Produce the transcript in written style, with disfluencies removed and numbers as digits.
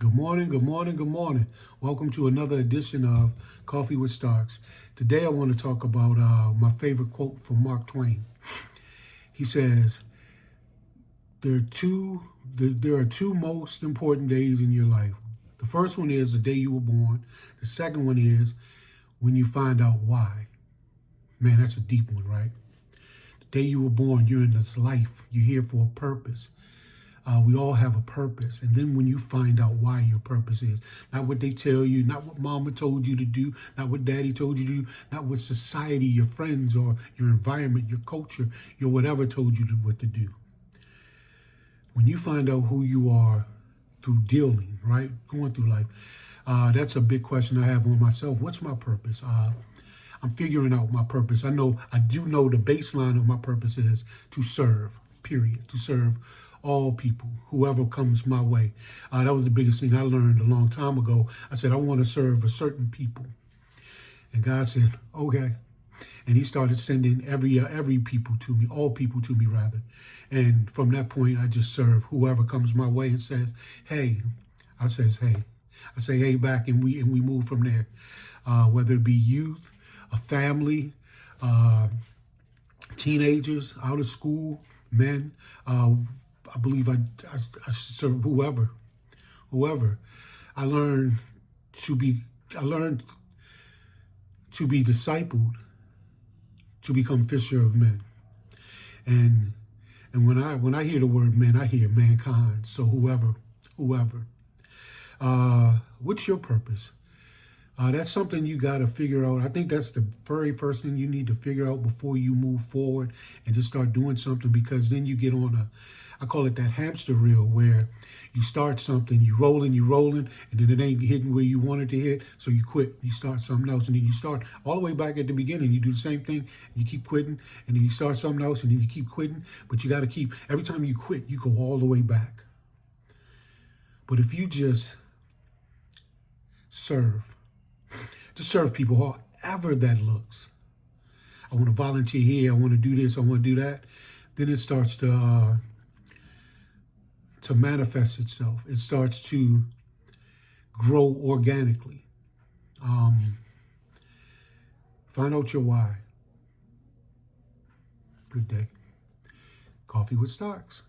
Good morning, good morning, good morning. Welcome to another edition of Coffee with Starks. Today I want to talk about my favorite quote from Mark Twain. He says, there are two most important days in your life. The first one is the day you were born. The second one is when you find out why. Man, that's a deep one, right? The day you were born, you're in this life. You're here for a purpose. We all have a purpose. And then when you find out why your purpose is, not what they tell you, not what mama told you to do, not what daddy told you to do, not what society, your friends, or your environment, your culture, your whatever told you what to do. When you find out who you are through dealing, right, going through life, that's a big question I have on myself. What's my purpose? I'm figuring out my purpose. I do know the baseline of my purpose is to serve, period, to serve all people, whoever comes my way. That was the biggest thing I learned a long time ago. I said, I want to serve a certain people. And God said, okay. And he started sending every people to me, all people to me rather. And from that point, I just serve whoever comes my way and says, hey. I says, hey. I say, hey, back, and we move from there. Whether it be youth, a family, teenagers out of school, men, I believe I serve whoever. I learned to be discipled to become fisher of men. And when I hear the word men, I hear mankind. So whoever. What's your purpose? That's something you got to figure out. I think that's the very first thing you need to figure out before you move forward and just start doing something, because then you get on I call it that hamster reel, where you start something, you rolling, and then it ain't hitting where you want it to hit, so you quit. You start something else, and then you start all the way back at the beginning. You do the same thing, and you keep quitting, and then you start something else, and then you keep quitting. But you got to keep, every time you quit, you go all the way back. But if you just serve people, however that looks. I want to volunteer here. I want to do this. I want to do that. Then it starts to manifest itself. It starts to grow organically. Find out your why. Good day. Coffee with Starks.